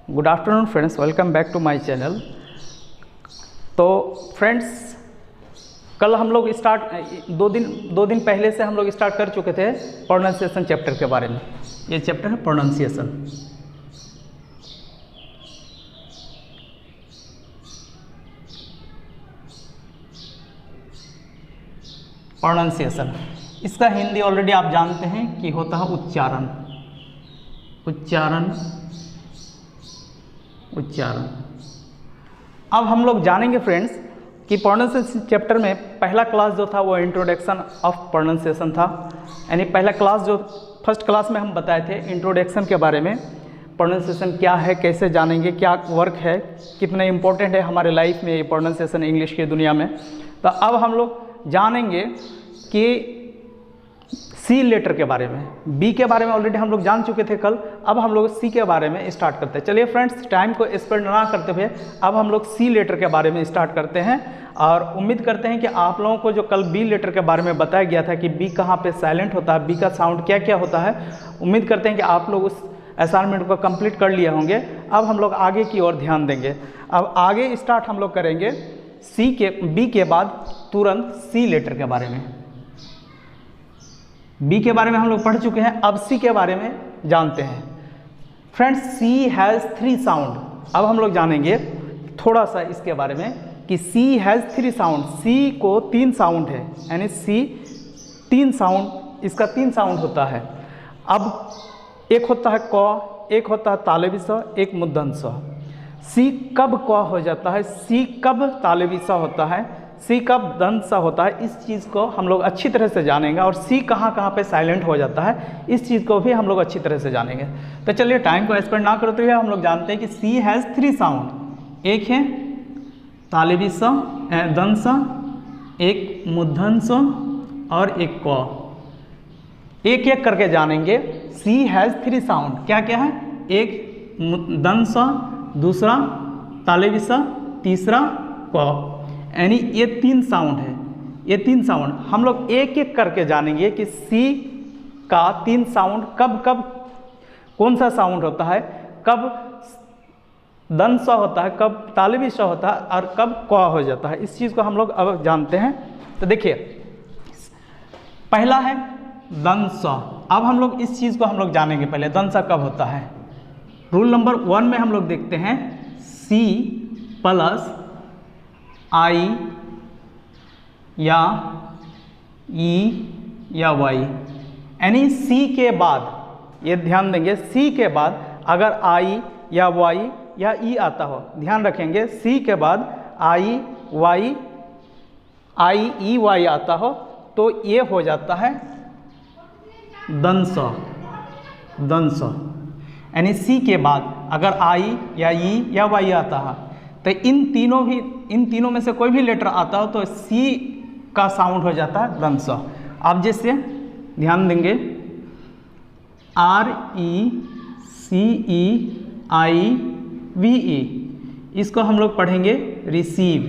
Good afternoon friends, welcome back to my channel. तो friends, कल हम लोग दो दिन पहले से हम लोग स्टार्ट कर चुके थे प्रोनाउंसिएशन चैप्टर के बारे में। ये चैप्टर है प्रोनाउंसिएशन। प्रोनाउंसिएशन इसका हिंदी ऑलरेडी आप जानते हैं कि होता है उच्चारण। अब हम लोग जानेंगे फ्रेंड्स कि प्रोनाउंसिएशन चैप्टर में पहला क्लास जो था वो इंट्रोडक्शन ऑफ प्रोनाउंसिएशन था। यानी पहला क्लास जो फर्स्ट क्लास में हम बताए थे इंट्रोडक्शन के बारे में, प्रोनाउंसिएशन क्या है, कैसे जानेंगे, क्या वर्क है, कितने इम्पोर्टेंट है हमारे लाइफ में ये प्रोनाउंसिएशन इंग्लिश की दुनिया में। तो अब हम लोग जानेंगे कि सी लेटर के बारे में। बी के बारे में ऑलरेडी हम लोग जान चुके थे कल। अब हम लोग सी के बारे में स्टार्ट करते हैं। चलिए फ्रेंड्स, टाइम को स्पेंड ना करते हुए अब हम लोग सी लेटर के बारे में स्टार्ट करते हैं। और उम्मीद करते हैं कि आप लोगों को जो कल बी लेटर के बारे में बताया गया था कि बी कहाँ पे साइलेंट होता है, बी का साउंड क्या क्या होता है, उम्मीद करते हैं कि आप लोग उस असाइनमेंट को कंप्लीट कर लिए होंगे। अब हम लोग आगे की ओर ध्यान देंगे। अब आगे स्टार्ट हम लोग करेंगे बी के बाद तुरंत सी लेटर के बारे में। बी के बारे में हम लोग पढ़ चुके हैं, अब सी के बारे में जानते हैं। Friends, C has 3 sound. अब हम लोग जानेंगे थोड़ा सा इसके बारे में कि सी हैज़ 3 साउंड। सी को 3 साउंड है, यानी सी 3 साउंड, इसका 3 साउंड होता है। अब एक होता है क, एक होता है तालबी स, एक मुद्दन स। सी कब क हो जाता है, सी कब तालबी स होता है, सी कब दंत सा होता है, इस चीज़ को हम लोग अच्छी तरह से जानेंगे। और सी कहाँ कहाँ पे साइलेंट हो जाता है, इस चीज़ को भी हम लोग अच्छी तरह से जानेंगे। तो चलिए टाइम को स्पेंड ना करते हुए हम लोग जानते हैं कि सी हैज़ 3 साउंड। एक है तालबी स, दंत सा, एक मूर्धन स और एक क। एक एक करके जानेंगे। सी हैज़ 3 साउंड क्या क्या है, एक दंत सा, दूसरा तालबी स, तीसरा क। यानी ये 3 साउंड है। ये 3 साउंड हम लोग एक एक करके जानेंगे कि सी का 3 साउंड कब कब कौन सा साउंड होता है, कब दंत सा होता है, कब तालबी सा होता है और कब क हो जाता है। इस चीज़ को हम लोग अब जानते हैं। तो देखिए, पहला है दंत सा। अब हम लोग इस चीज़ को हम लोग जानेंगे। पहले दंत सा कब होता है। रूल नंबर 1 में हम लोग देखते हैं सी प्लस आई या ई या वाई, यानी सी के बाद, ये ध्यान देंगे, सी के बाद अगर आई या वाई या ई आता हो, ध्यान रखेंगे, सी के बाद आई ई वाई आता हो तो ये हो जाता है दंस। यानी सी के बाद अगर आई या ई या वाई आता है तो इन तीनों में से कोई भी लेटर आता हो तो सी का साउंड हो जाता है दंस। अब जैसे ध्यान देंगे आर ई सी ई आई वी ई, इसको हम लोग पढ़ेंगे रिसीव।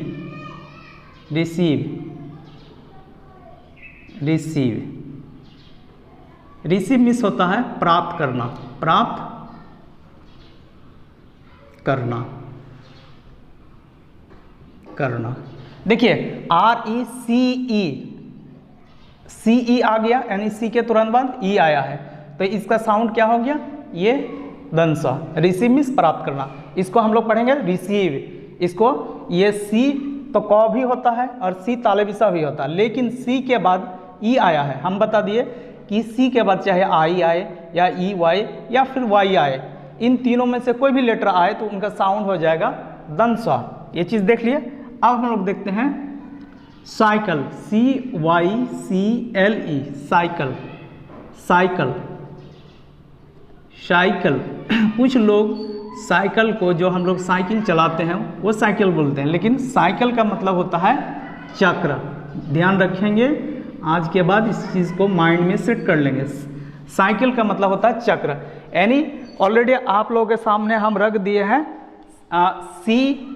रिसीव मीन्स होता है प्राप्त करना। देखिए आर ई सी ई आ गया, यानी सी के तुरंत बाद ई आया है तो इसका साउंड क्या हो गया, ये दंस। रिसीव मीन्स प्राप्त करना। इसको हम लोग पढ़ेंगे रिसीव। इसको ये सी तो क भी होता है और सी तालबी सा भी होता है, लेकिन सी के बाद ई आया है। हम बता दिए कि सी के बाद चाहे आई आए या ई वाई या फिर वाई आए, इन तीनों में से कोई भी लेटर आए तो उनका साउंड हो जाएगा दंस। ये चीज़ देख लिए। अब हम लोग देखते हैं साइकिल, CYCLE, साइकिल। कुछ लोग साइकिल को, जो हम लोग साइकिल चलाते हैं वो साइकिल बोलते हैं, लेकिन साइकिल का मतलब होता है चक्र। ध्यान रखेंगे, आज के बाद इस चीज़ को माइंड में सेट कर लेंगे। साइकिल का मतलब होता है चक्र। यानी ऑलरेडी आप लोगों के सामने हम रख दिए हैं सी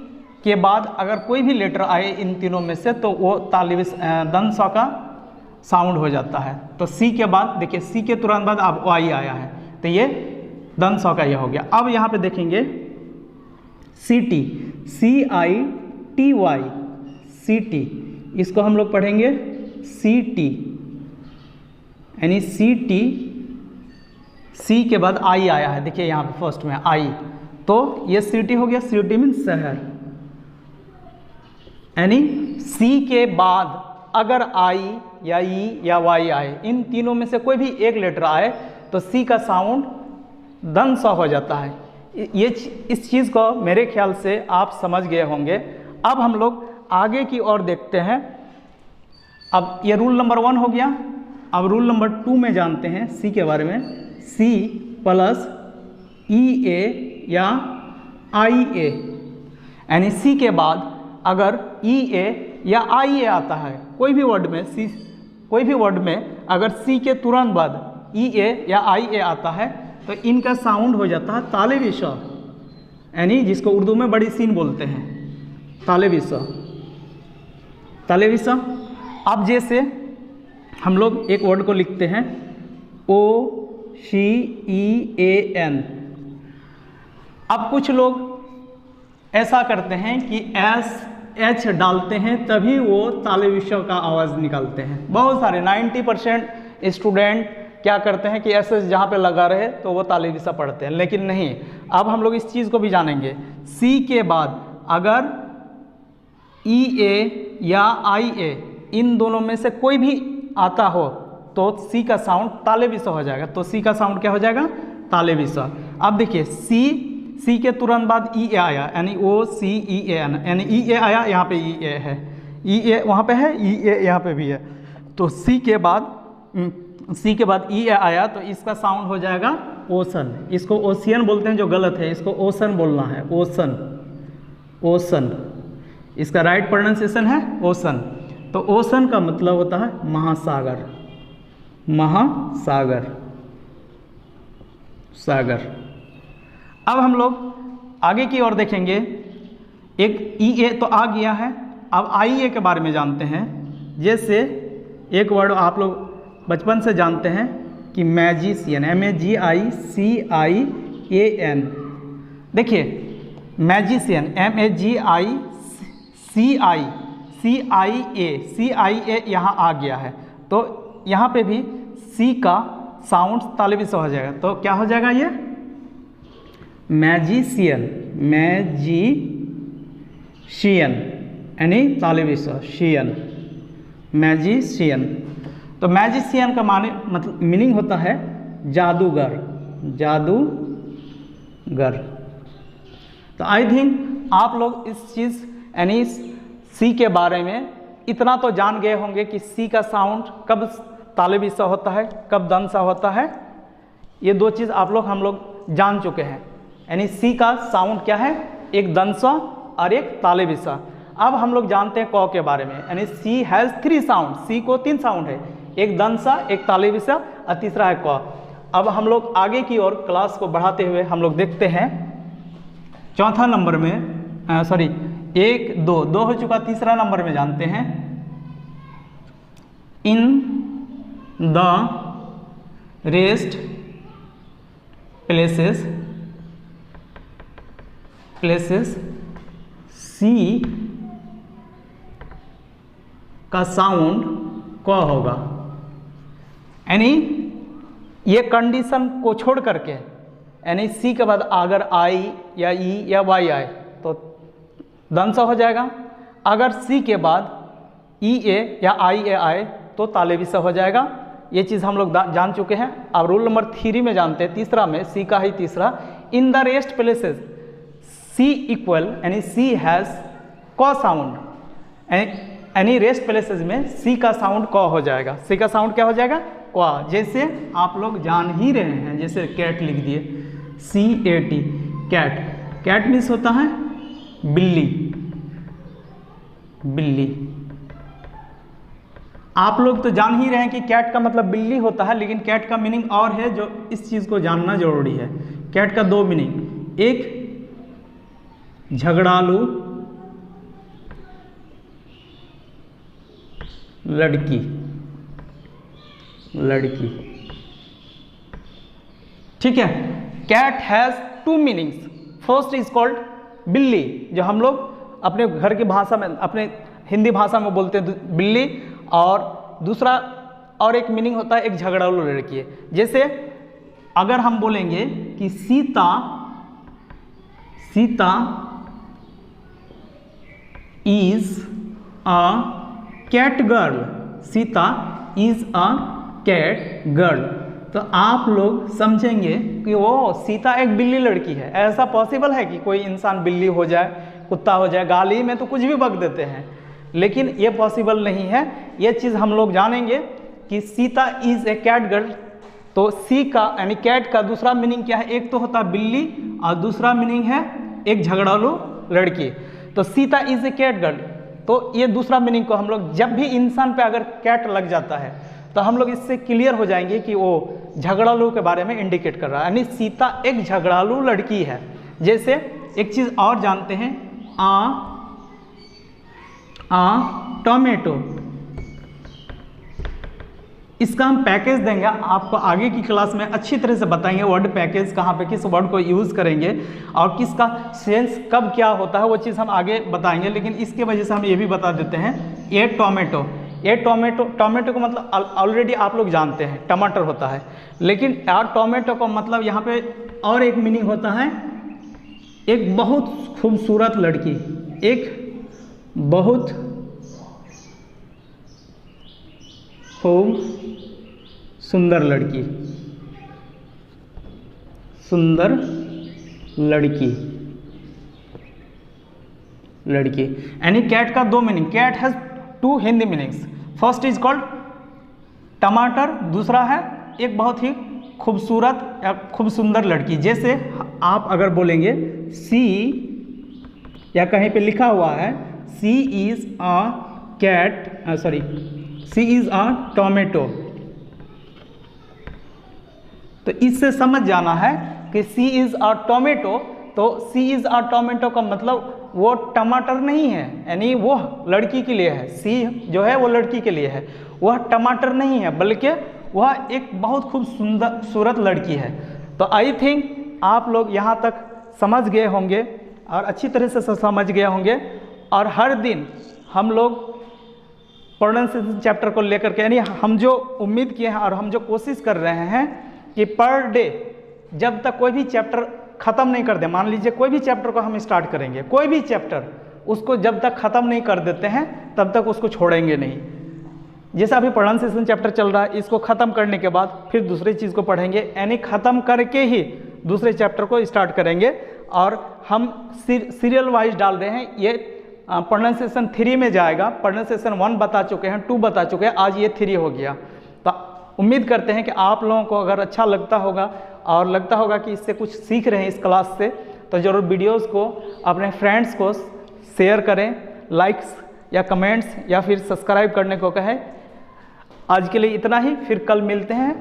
के बाद अगर कोई भी लेटर आए इन तीनों में से तो वो तालबी दंस का साउंड हो जाता है। तो सी के बाद देखिए, सी के तुरंत बाद अब वाई आया है तो ये दंस का ये हो गया। अब यहाँ पे देखेंगे सिटी, CITY, सिटी, इसको हम लोग पढ़ेंगे सिटी, यानी सिटी, सी के बाद आई आया है, देखिए यहाँ पे फर्स्ट में आई, तो ये सिटी हो गया, सिटी मीन शहर, यानी सी के बाद अगर आई या ई या वाई आए, इन तीनों में से कोई भी एक लेटर आए तो सी का साउंड दंत सा हो जाता है। ये इस चीज़ को मेरे ख्याल से आप समझ गए होंगे। अब हम लोग आगे की ओर देखते हैं। अब ये रूल नंबर 1 हो गया। अब रूल नंबर 2 में जानते हैं सी के बारे में। सी प्लस ई ए या आई ए, यानी सी के बाद अगर ई ए या आई ए आता है कोई भी वर्ड में, सी कोई भी वर्ड में अगर सी के तुरंत बाद ई ए या आई ए आता है तो इनका साउंड हो जाता है तालेबी श, यानी जिसको उर्दू में बड़ी सीन बोलते हैं, तालेबी स, तालेबी स। अब जैसे हम लोग एक वर्ड को लिखते हैं OCEAN। अब कुछ लोग ऐसा करते हैं कि SH डालते हैं तभी वो तालेबी श का आवाज़ निकालते हैं। बहुत सारे 90% स्टूडेंट क्या करते हैं कि SH जहाँ पे लगा रहे तो वो तालेबी सा पढ़ते हैं, लेकिन नहीं। अब हम लोग इस चीज़ को भी जानेंगे। सी के बाद अगर EA या IA इन दोनों में से कोई भी आता हो तो सी का साउंड तालेबी सा हो जाएगा। तो सी का साउंड क्या हो जाएगा? तालेबी सा। अब देखिए सी के तुरंत बाद ई ए आया, यानी OCEAN, यानी ई ए आया, यहाँ पे ई ए है, ई ए वहाँ पे है, ई ए यहाँ पे भी है। तो सी के बाद ई ए आया तो इसका साउंड हो जाएगा ओसन। इसको ओशियन बोलते हैं जो गलत है, इसको ओसन बोलना है, ओसन, ओसन। इसका राइट प्रोनाउंसिएशन है ओसन। तो ओसन का मतलब होता है महासागर, महासागर, सागर। अब हम लोग आगे की ओर देखेंगे। एक ई ए तो आ गया है, अब आई ए के बारे में जानते हैं। जैसे एक वर्ड आप लोग बचपन से जानते हैं कि मैजिशियन, MAGICIAN। देखिए मैजिशियन MAGICIA यहाँ आ गया है, तो यहाँ पे भी सी का साउंड तालेबी से हो जाएगा। तो क्या हो जाएगा ये? मैजिशियन, मैजिशियन, यानी तालेबी से शियन, मैजिशियन। तो मैजिशियन का माने मतलब मीनिंग होता है जादूगर, जादूगर। तो आई थिंक आप लोग इस चीज़ यानी सी के बारे में इतना तो जान गए होंगे कि सी का साउंड कब तालेबी सा होता है, कब दंत सा होता है। ये दो चीज़ हम लोग जान चुके हैं। यानी सी का साउंड क्या है? एक दंत सा और एक तालेबी सा। अब हम लोग जानते हैं क के बारे में। यानी सी हैज़ 3 साउंड, सी को 3 साउंड है, एक दंत सा, एक तालेबी सा और तीसरा है क। अब हम लोग आगे की ओर क्लास को बढ़ाते हुए हम लोग देखते हैं चौथा नंबर में, सॉरी 1 2 हो चुका, तीसरा नंबर में जानते हैं। इन द रेस्ट प्लेसेस सी का साउंड क होगा। यानी ये कंडीशन को छोड़ करके, यानी सी के बाद अगर आई या ई या वाई आए तो दंत सा हो जाएगा। अगर सी के बाद ई ए या आई ए आए तो तालेबी सा हो जाएगा। ये चीज़ हम लोग जान चुके हैं। अब रूल नंबर 3 में जानते हैं, तीसरा में, सी का ही तीसरा। In the rest places C equal, यानी सी हैज़ क साउंड, यानी रेस्ट प्लेसेस में सी का साउंड क हो जाएगा। सी का साउंड क्या हो जाएगा? क। जैसे आप लोग जान ही रहे हैं, जैसे कैट लिख दिए, CAT, कैट। कैट मीन्स होता है बिल्ली, बिल्ली। आप लोग तो जान ही रहे हैं कि कैट का मतलब बिल्ली होता है, लेकिन कैट का मीनिंग और है जो इस चीज़ को जानना जरूरी है। कैट का 2 मीनिंग, एक झगड़ालू लड़की, लड़की, ठीक है। Cat has 2 meanings. First is called बिल्ली, जो हम लोग अपने घर की भाषा में, अपने हिंदी भाषा में बोलते हैं बिल्ली। और दूसरा और एक मीनिंग होता है एक झगड़ालू लड़की है। जैसे अगर हम बोलेंगे कि Sita is a cat girl, Sita is a cat girl, तो आप लोग समझेंगे कि वो सीता एक बिल्ली लड़की है। ऐसा पॉसिबल है कि कोई इंसान बिल्ली हो जाए, कुत्ता हो जाए? गाली में तो कुछ भी बक देते हैं, लेकिन ये पॉसिबल नहीं है। ये चीज़ हम लोग जानेंगे कि Sita is a cat girl. तो सी का यानी कैट का दूसरा मीनिंग क्या है? एक तो होता है बिल्ली और दूसरा मीनिंग है एक झगड़ालू लड़की। तो Sita is a cat girl, तो ये दूसरा मीनिंग को हम लोग, जब भी इंसान पे अगर कैट लग जाता है तो हम लोग इससे क्लियर हो जाएंगे कि वो झगड़ालू के बारे में इंडिकेट कर रहा है, यानी सीता एक झगड़ालू लड़की है। जैसे एक चीज़ और जानते हैं, टोमेटो, इसका हम पैकेज देंगे, आपको आगे की क्लास में अच्छी तरह से बताएंगे वर्ड पैकेज कहाँ पे किस वर्ड को यूज़ करेंगे और किसका सेंस कब क्या होता है, वो चीज़ हम आगे बताएंगे। लेकिन इसके वजह से हम ये भी बता देते हैं, ये टोमेटो को मतलब ऑलरेडी आप लोग जानते हैं टमाटर होता है, लेकिन यार टोमेटो का मतलब यहाँ पे और एक मीनिंग होता है एक बहुत खूबसूरत लड़की, एक बहुत खूब सुंदर लड़की, यानी कैट का दो meaning, cat has two Hindi meanings. First is called टमाटर, दूसरा है एक बहुत ही खूबसूरत या खूब सुंदर लड़की। जैसे आप अगर बोलेंगे सी, या कहीं पे लिखा हुआ है C is a cat, sorry C is a tomato, तो इससे समझ जाना है कि सी इज अ टोमेटो। तो सी इज अ टोमेटो का मतलब वो टमाटर नहीं है, यानी वो लड़की के लिए है। सी जो है वो लड़की के लिए है, वह टमाटर नहीं है, बल्कि वह एक बहुत खूबसूरत लड़की है। तो आई थिंक आप लोग यहाँ तक समझ गए होंगे और अच्छी तरह से समझ गए होंगे। और हर दिन हम लोग प्रोनाउंसिएशन चैप्टर को लेकर के, यानी हम जो उम्मीद किए हैं और हम जो कोशिश कर रहे हैं कि पर डे जब तक कोई भी चैप्टर ख़त्म नहीं कर दे, मान लीजिए कोई भी चैप्टर को हम स्टार्ट करेंगे, कोई भी चैप्टर, उसको जब तक ख़त्म नहीं कर देते हैं तब तक उसको छोड़ेंगे नहीं। जैसे अभी प्रोनाउंसिएशन चैप्टर चल रहा है, इसको ख़त्म करने के बाद फिर दूसरी चीज़ को पढ़ेंगे, यानी ख़त्म करके ही दूसरे चैप्टर को स्टार्ट करेंगे। और हम सीरियल वाइज डाल रहे हैं, ये प्रोनाउंसिएशन 3 में जाएगा। प्रोनाउंसिएशन 1 बता चुके हैं, 2 बता चुके हैं, आज ये 3 हो गया। तो उम्मीद करते हैं कि आप लोगों को अगर अच्छा लगता होगा और लगता होगा कि इससे कुछ सीख रहे हैं इस क्लास से, तो ज़रूर वीडियोस को अपने फ्रेंड्स को शेयर करें, लाइक्स या कमेंट्स या फिर सब्सक्राइब करने को कहें। आज के लिए इतना ही, फिर कल मिलते हैं।